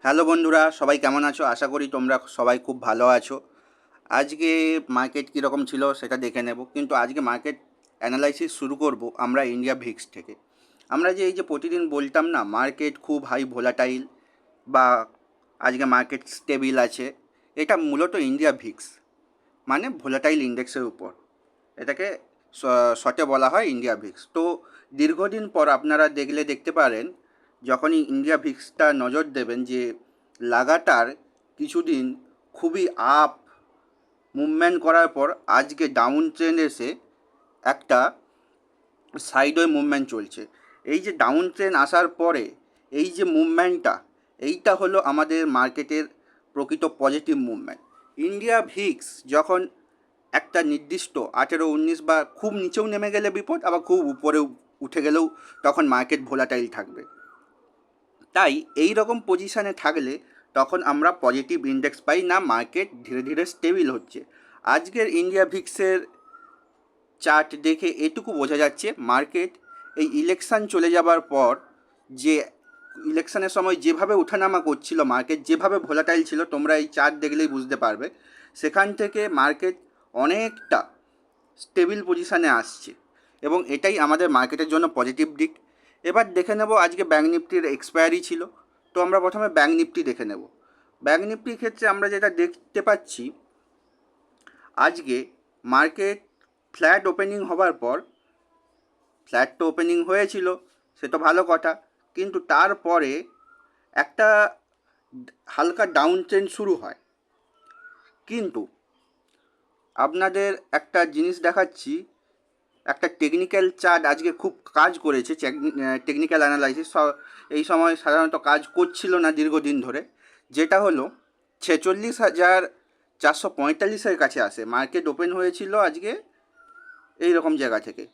Hello বন্ধুরা, সবাই কেমন আছো? আশা করি তোমরা সবাই খুব ভালো আছো। আজকে মার্কেট কীরকম ছিল সেটা দেখে নেব, কিন্তু আজকে মার্কেট অ্যানালাইসিস শুরু করব আমরা ইন্ডিয়া ভিক্স থেকে। আমরা যে এই যে প্রতিদিন বলতাম না মার্কেট খুব হাই ভোলাটাইল বা আজকে মার্কেট স্টেবিল আছে, এটা মূলত ইন্ডিয়া ভিক্স মানে ভোলাটাইল ইন্ডেক্সের উপর। এটাকে শর্টে বলা হয় ইন্ডিয়া ভিক্স। তো দীর্ঘদিন পর আপনারা দেখতে পারেন, যখনই ইন্ডিয়া ভিক্সটা নজর দেবেন যে লাগাতার কিছুদিন খুবই আপ মুভমেন্ট করার পর আজকে ডাউন ট্রেন্ড এসে একটা সাইডওয়ে মুভমেন্ট চলছে। এই যে ডাউন ট্রেন্ড আসার পরে এই যে মুভমেন্টটা, এইটা হলো আমাদের মার্কেটের প্রকৃত পজিটিভ মুভমেন্ট। ইন্ডিয়া ভিক্স যখন একটা নির্দিষ্ট 18-19 বা খুব নিচেও নেমে গেলে বিপদ, আবার খুব উপরে উঠে গেলেও তখন মার্কেট ভোলাটাইল থাকবে। তাই এই রকম পজিশানে থাকলে তখন আমরা পজিটিভ ইন্ডেক্স পাই না, মার্কেট ধীরে ধীরে স্টেবিল হচ্ছে। আজকের ইন্ডিয়া ভিক্সের চার্ট দেখে এটুকু বোঝা যাচ্ছে মার্কেট এই ইলেকশান চলে যাবার পর, যে ইলেকশানের সময় যেভাবে ওঠানামা করছিল মার্কেট, যেভাবে ভোলাটাইল ছিল, তোমরা এই চার্ট দেখলেই বুঝতে পারবে, সেখান থেকে মার্কেট অনেকটা স্টেবিল পজিশানে আসছে এবং এটাই আমাদের মার্কেটের জন্য পজিটিভ দিক। এবার দেখে নেব আজকে ব্যাঙ্ক নিফটির এক্সপায়ারি ছিল, তো আমরা প্রথমে ব্যাঙ্ক নিফটি দেখে নেব। ব্যাঙ্ক নিফটির ক্ষেত্রে আমরা যেটা দেখতে পাচ্ছি, আজকে মার্কেট ফ্ল্যাট ওপেনিং হবার পর, ফ্ল্যাট তো ওপেনিং হয়েছিল, সে তো ভালো কথা, কিন্তু তারপরে একটা হালকা ডাউন ট্রেন্ড শুরু হয়। কিন্তু আপনাদের একটা জিনিস দেখাচ্ছি, একটা টেকনিক্যাল চার্ট আজকে খুব কাজ করেছে। টেকনিক্যাল অ্যানালাইসিস এই সময় সাধারণত কাজ করছিল না দীর্ঘদিন ধরে, যেটা হলো 46,445-এর কাছে আসে। মার্কেট ওপেন হয়েছিল আজকে এই রকম জায়গা থেকে,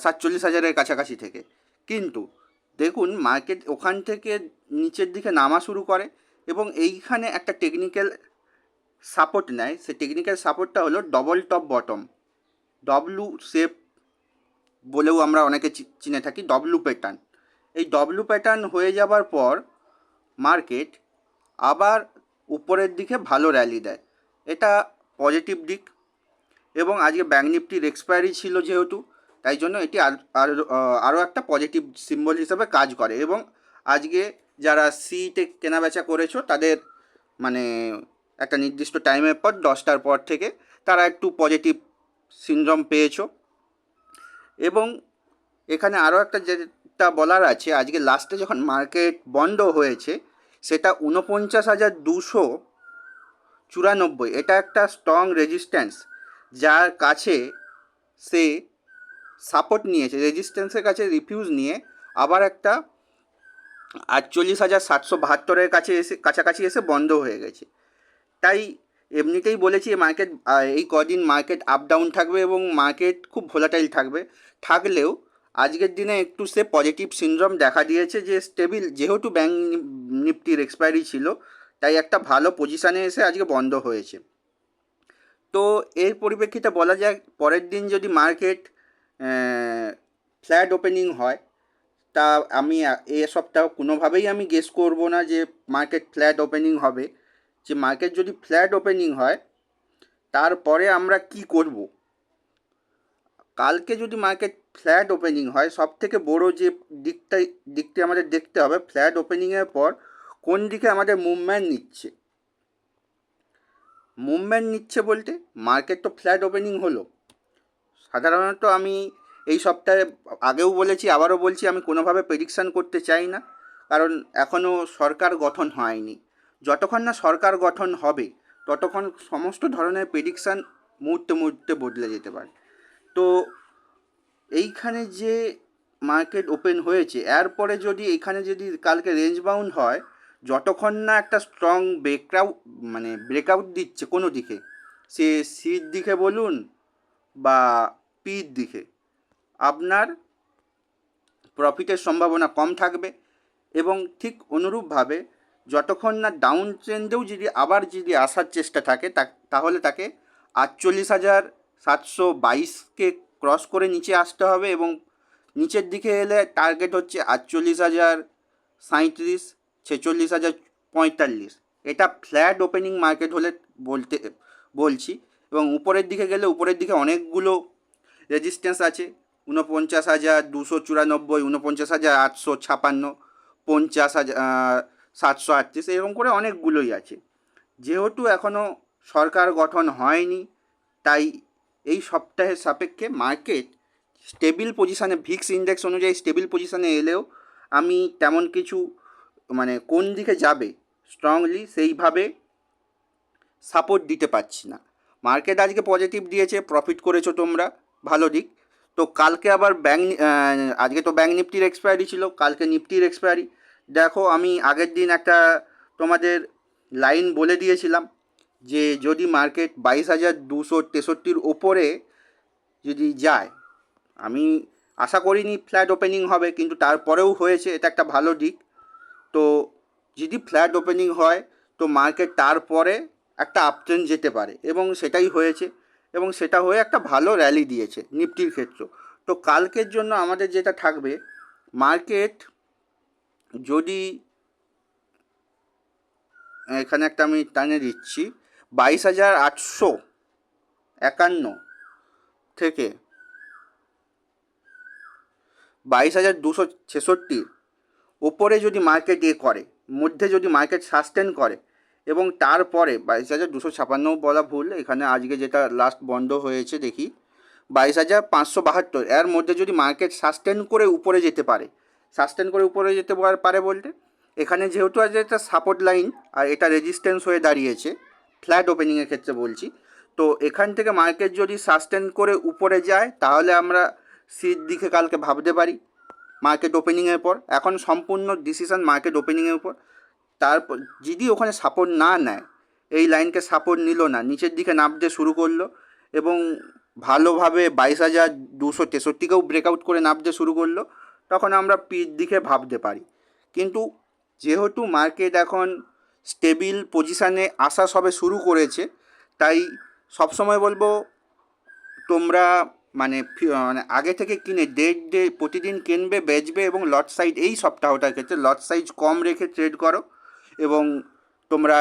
47,000-এর কাছাকাছি থেকে, কিন্তু দেখুন মার্কেট ওখান থেকে নিচের দিকে নামা শুরু করে এবং এইখানে একটা টেকনিক্যাল সাপোর্ট নেয়। সে টেকনিক্যাল সাপোর্টটা হলো double top bottom, W shape বলেও আমরা অনেকে চিনে থাকি, ডব্লু প্যাটার্ন। এই ডব্লু প্যাটার্ন হয়ে যাবার পর মার্কেট আবার উপরের দিকে ভালো র্যালি দেয়, এটা পজিটিভ দিক। এবং আজকে ব্যাঙ্ক নিফটির এক্সপায়ারি ছিল যেহেতু, তাই জন্য এটি আরও একটা পজিটিভ সিম্বল হিসাবে কাজ করে। এবং আজকে যারা সিটে কেনাবেচা করেছো তাদের মানে একটা নির্দিষ্ট টাইমের পর 10টার পর থেকে তারা একটু পজিটিভ সিনড্রোম পেয়েছো। এবং এখানে আরও একটা যেটা বলার আছে, আজকে লাস্টে যখন মার্কেট বন্ধ হয়েছে সেটা 49,294, এটা একটা স্ট্রং রেজিস্ট্যান্স, যার কাছে সে সাপোর্ট নিয়েছে, রেজিস্ট্যান্সের কাছে রিফিউজ নিয়ে আবার একটা 48,772-এর কাছাকাছি এসে বন্ধ হয়ে গেছে। তাই এমনিতেই বলেছি মার্কেট এই কদিন মার্কেট আপ ডাউন থাকবে এবং মার্কেট খুব ভোলাটাইল থাকলেও আজকের দিনে একটু সে পজিটিভ সিনড্রোম দেখা দিয়েছে, যে স্টেবিল, যেহেতু ব্যাঙ্ক নিফটির এক্সপায়ারি ছিল তাই একটা ভালো পজিশানে এসে আজকে বন্ধ হয়েছে। তো এর পরিপ্রেক্ষিতে বলা যায় পরের দিন যদি মার্কেট ফ্ল্যাট ওপেনিং হয়, তা আমি এই সপ্তাহ কোনোভাবেই আমি গেস করব না যে মার্কেট ফ্ল্যাট ওপেনিং হবে। যে মার্কেট যদি ফ্ল্যাট ওপেনিং হয় তারপরে আমরা কি করব, কালকে যদি মার্কেট ফ্ল্যাট ওপেনিং হয়, সব থেকে বড়ো যে দিকটি আমাদের দেখতে হবে, ফ্ল্যাট ওপেনিংয়ের পর কোন দিকে আমাদের মুভমেন্ট নিচ্ছে বলতে মার্কেট তো ফ্ল্যাট ওপেনিং হলো। সাধারণত আমি এই সপ্তাহে আগেও বলেছি, আবারও বলছি, আমি কোনোভাবে প্রেডিকশান করতে চাই না, কারণ এখনও সরকার গঠন হয়নি। যতক্ষণ না সরকার গঠন হবে ততক্ষণ সমস্ত ধরনের প্রেডিকশান মুহূর্তে মুহূর্তে বদলে যেতে পারে। তো এইখানে যে মার্কেট ওপেন হয়েছে, এরপরে যদি এখানে যদি কালকে রেঞ্জ বাউন্ড হয়, যতক্ষণ না একটা স্ট্রং ব্রেকআউট দিচ্ছে কোনো দিকে, সে সির দিকে বলুন বা পির দিকে, আপনার প্রফিটের সম্ভাবনা কম থাকবে। এবং ঠিক অনুরূপভাবে যতক্ষণ না ডাউন ট্রেন্ডেও যদি আসার চেষ্টা থাকে তাহলে তাকে 48,722-কে ক্রস করে নিচে আসতে হবে, এবং নিচের দিকে এলে টার্গেট হচ্ছে 37, 46,045, এটা ফ্ল্যাট ওপেনিং মার্কেট হলে বলছি। এবং উপরের দিকে গেলে উপরের দিকে অনেকগুলো রেজিস্ট্যান্স আছে, 49,294, 49,856, 50,738, এরকম করে অনেকগুলোই আছে। যেহেতু এখনও সরকার গঠন হয়নি, তাই এই সপ্তাহের সাপেক্ষে মার্কেট স্টেবিল পজিশানে, ভিক্স ইন্ডেক্স অনুযায়ী স্টেবিল পজিশানে এলেও আমি তেমন কিছু মানে কোন দিকে যাবে স্ট্রংলি সেইভাবে সাপোর্ট দিতে পারছি না। মার্কেট আজকে পজিটিভ দিয়েছে, প্রফিট করেছো তোমরা, ভালো দিক। তো কালকে আবার আজকে তো ব্যাঙ্ক নিফটির এক্সপায়ারি ছিল, কালকে নিফটির এক্সপায়ারি। দেখো, আমি আগের দিন একটা তোমাদের লাইন বলে দিয়েছিলাম যে যদি মার্কেট 22,263 ওপরে যদি যায়, আমি আশা করিনি ফ্ল্যাট ওপেনিং হবে, কিন্তু তারপরেও হয়েছে, এটা একটা ভালো দিক। তো যদি ফ্ল্যাট ওপেনিং হয় তো মার্কেট তারপরে একটা আপট্রেন্ড যেতে পারে, এবং সেটাই হয়েছে, এবং সেটা হয়ে একটা ভালো র্যালি দিয়েছে নিফটির ক্ষেত্র। তো কালকের জন্য আমাদের যেটা থাকবে, মার্কেট যদি এখানে একটা আমি টানে দিচ্ছি, 22,851 থেকে 22,266 ওপরে যদি মার্কেট করে, মধ্যে যদি মার্কেট সাস্টেন করে, এবং তারপরে 22,256 বলা ভুল, এখানে আজকে যেটা লাস্ট বন্ধ হয়েছে দেখি 22,572, এর মধ্যে যদি মার্কেট সাস্টেন করে উপরে যেতে পারে, সাস্টেন করে উপরে যেতে পারে বলতে এখানে যেহেতু আজ একটা সাপোর্ট লাইন আর এটা রেজিস্ট্যান্স হয়ে দাঁড়িয়েছে ফ্ল্যাট ওপেনিংয়ের ক্ষেত্রে বলছি, তো এখান থেকে মার্কেট যদি সাস্টেন করে উপরে যায় তাহলে আমরা সির দিকে কালকে ভাবতে পারি মার্কেট ওপেনিংয়ের পর। এখন সম্পূর্ণ ডিসিশন মার্কেট ওপেনিংয়ের উপর। তারপর যদি ওখানে সাপোর্ট না নেয়, এই লাইনকে সাপোর্ট নিল না, নিচের দিকে নামতে শুরু করলো এবং ভালোভাবে 22,263কেও ব্রেকআউট করে নামতে শুরু করলো, তখন আমরা পির দিকে ভাবতে পারি। কিন্তু যেহেতু মার্কেট এখন স্টেবিল পজিশানে আসা সবে শুরু করেছে, তাই সবসময় বলবো তোমরা মানে আগে থেকে কিনে ডে প্রতিদিন কিনবে, বেচবে, এবং লট সাইজ এই সপ্তাহটার ক্ষেত্রে লট সাইজ কম রেখে ট্রেড করো, এবং তোমরা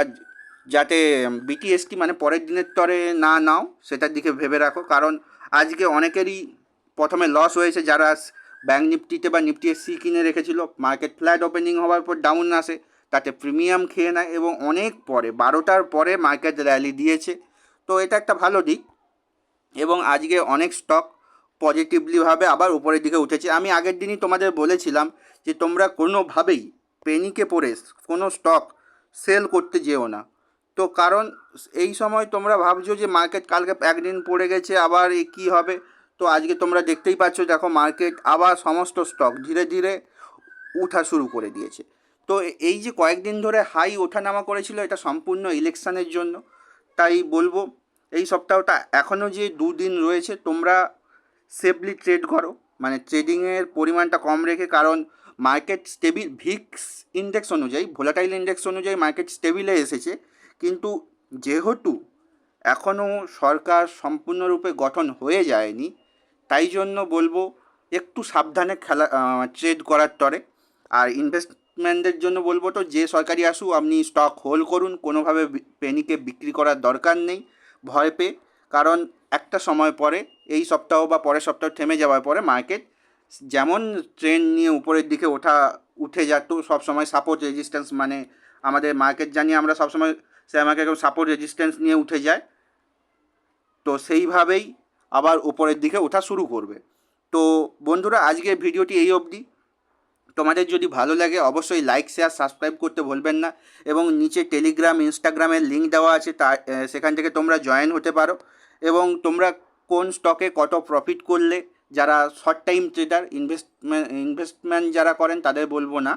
যাতে বিটিএসটি মানে পরের দিনের তরে না নাও সেটার দিকে ভেবে রাখো। কারণ আজকে অনেকেরই প্রথমে লস হয়েছে, যারা ব্যাঙ্ক নিফটিতে বা নিফটি এসসি কিনে রেখেছিল, মার্কেট ফ্ল্যাট ওপেনিং হওয়ার পর ডাউন আসে, তাতে প্রিমিয়াম খেয়ে নেয়, এবং অনেক পরে 12টার পরে মার্কেট র্যালি দিয়েছে। তো এটা একটা ভালো দিক, এবং আজকে অনেক স্টক পজিটিভলিভাবে আবার উপরের দিকে উঠেছে। আমি আগের দিনই তোমাদের বলেছিলাম যে তোমরা কোনোভাবেই পেনিকে পড়ে কোনো স্টক সেল করতে যেও না। তো কারণ এই সময় তোমরা ভাবছো যে মার্কেট কালকে একদিন পড়ে গেছে, আবার কী হবে। তো আজকে তোমরা দেখতেই পাচ্ছ, দেখো মার্কেট আবার সমস্ত স্টক ধীরে ধীরে উঠা শুরু করে দিয়েছে। তো এই যে কয়েকদিন ধরে হাই ওঠানামা করেছিল, এটা সম্পূর্ণ ইলেকশানের জন্য। তাই বলবো এই সপ্তাহটা এখনও যে 2 দিন রয়েছে তোমরা সেফলি ট্রেড করো, মানে ট্রেডিংয়ের পরিমাণটা কম রেখে। কারণ মার্কেট স্টেবিল, ভিক্স ইন্ডেক্স অনুযায়ী, ভোলাটাইল ইন্ডেক্স অনুযায়ী মার্কেট স্টেবিলে এসেছে, কিন্তু যেহেতু এখনও সরকার সম্পূর্ণরূপে গঠন হয়ে যায়নি, তাই জন্য বলবো একটু সাবধানে ট্রেড করার তরে। আর ইনভেস্টমেন্টের জন্য বলবো তো যে সরকারি আসুক আপনি স্টক হোল্ড করুন, কোনোভাবে পেনিকে বিক্রি করার দরকার নেই ভয় পেয়ে। কারণ একটা সময় পরে, এই সপ্তাহ বা পরের সপ্তাহ থেমে যাওয়ার পরে মার্কেট যেমন ট্রেন্ড নিয়ে উপরের দিকে উঠে যেত সবসময়, সাপোর্ট রেজিস্ট্যান্স মানে আমাদের মার্কেট জানি আমরা সবসময় শেয়ার মার্কেট সাপোর্ট রেজিস্ট্যান্স নিয়ে উঠে যায়, তো সেইভাবেই আবার উপরের দিকে ওঠা শুরু করবে। তো বন্ধুরা, আজকের ভিডিওটি এই অবধি। তোমাদের যদি ভালো লাগে অবশ্যই লাইক, শেয়ার, সাবস্ক্রাইব করতে ভুলবেন না, এবং নিচে টেলিগ্রাম, ইনস্টাগ্রামের লিঙ্ক দেওয়া আছে, সেখান থেকে তোমরা জয়েন হতে পারো। এবং তোমরা কোন স্টকে কত প্রফিট করলে, যারা শর্ট টাইম ট্রেডার, ইনভেস্টমেন্ট যারা করেন তাদের বলবো না,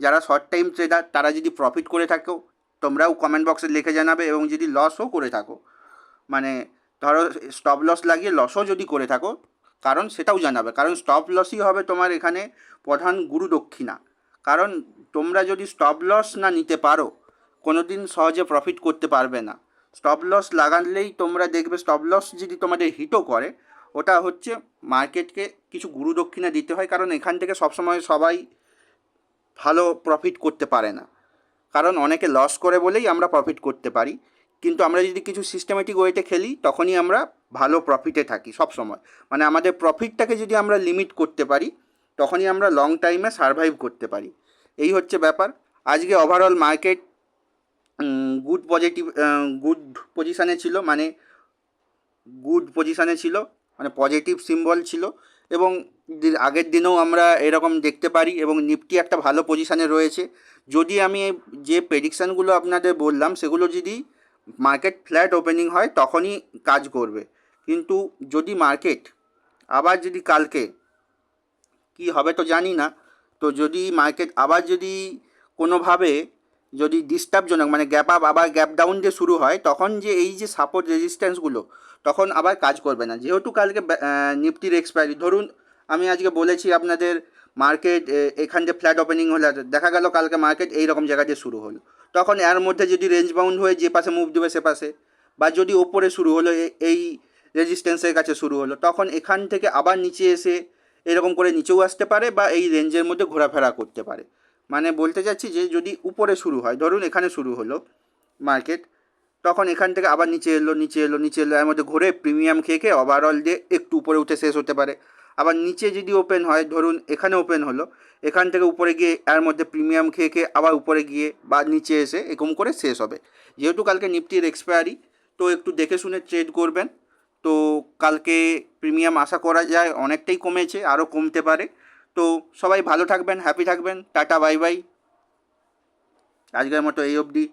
যারা শর্ট টাইম ট্রেডার তারা যদি প্রফিট করে থাকো তোমরাও কমেন্ট বক্সে লিখে জানাবে, এবং যদি লসও করে থাকো, মানে ধরো স্টপ লস লাগিয়ে লসও যদি করে থাকো, কারণ সেটাও জানাবে। কারণ স্টপ লসই হবে তোমার এখানে প্রধান গুরু দক্ষিণা। কারণ তোমরা যদি স্টপ লস না নিতে পারো, কোনো দিন সহজে প্রফিট করতে পারবে না। স্টপ লস লাগালেই তোমরা দেখবে, স্টপ লস যদি তোমাদের হিটও করে, ওটা হচ্ছে মার্কেটকে কিছু গুরু দক্ষিণা দিতে হয়। কারণ এখান থেকে সবসময় সবাই ভালো প্রফিট করতে পারে না, কারণ অনেকে লস করে বলেই আমরা প্রফিট করতে পারি। কিন্তু আমরা যদি কিছু সিস্টেমেটিক ওয়েতে খেলি তখনই আমরা ভালো প্রফিটে থাকি সব সময়। মানে আমাদের প্রফিটটাকে যদি আমরা লিমিট করতে পারি তখনই আমরা লং টাইমে সারভাইভ করতে পারি। এই হচ্ছে ব্যাপার। আজকে ওভারঅল মার্কেট গুড পজিশানে ছিল, মানে গুড পজিশানে ছিল, মানে পজিটিভ সিম্বল ছিল। এবং আগের দিনেও আমরা এরকম দেখতে পারি, এবং নিফটি একটা ভালো পজিশানে রয়েছে। যদি আমি যে প্রেডিকশানগুলো আপনাদের বললাম সেগুলো যদি মার্কেট ফ্ল্যাট ওপেনিং হয় তখনই কাজ করবে। কিন্তু যদি মার্কেট আবার যদি কালকে কি হবে তো জানি না, তো যদি মার্কেট আবার যদি কোনোভাবে যদি ডিস্টার্বজনক মানে গ্যাপ আপ আবার গ্যাপ ডাউন যে শুরু হয়, তখন যে এই যে সাপোর্ট রেজিস্ট্যান্সগুলো তখন আবার কাজ করবে না। যেহেতু কালকে নিফটির এক্সপায়ারি, ধরুন আমি আজকে বলেছি আপনাদের মার্কেট এখান দিয়ে ফ্ল্যাট ওপেনিং হলে দেখা গেল কালকে মার্কেট এই রকম জায়গা দিয়ে শুরু হলো, তখন এর মধ্যে যদি রেঞ্জ বাউন্ড হয়ে যে পাশে মুভ দেবে সে পাশে, বা যদি ওপরে শুরু হলো এই রেজিস্ট্যান্সের কাছে শুরু হলো, তখন এখান থেকে আবার নিচে এসে এরকম করে নিচেও আসতে পারে বা এই রেঞ্জের মধ্যে ঘোরাফেরা করতে পারে। মানে বলতে চাচ্ছি যে যদি উপরে শুরু হয়, ধরুন এখানে শুরু হলো মার্কেট, তখন এখান থেকে আবার নিচে এলো নিচে এলো নিচে এলো, এর মধ্যে ঘুরে প্রিমিয়াম খেয়ে খেয়ে ওভারঅল দিয়ে একটু উপরে উঠে শেষ হতে পারে। আবার নিচে যদি ওপেন হয়, ধরুন এখানে ওপেন হলো, এখান থেকে উপরে গিয়ে এর মধ্যে প্রিমিয়াম খেয়ে খেয়ে আবার উপরে গিয়ে বা নিচে এসে এরকম করে শেষ হবে। যেহেতু কালকে নিফটির এক্সপায়ারি, তো একটু দেখে শুনে ট্রেড করবেন। তো কালকে প্রিমিয়াম আশা করা যায় অনেকটাই কমেছে, আরও কমতে পারে। তো সবাই ভালো থাকবেন, হ্যাপি থাকবেন, টাটা বাই বাই, আজকের মতো এই অবধি।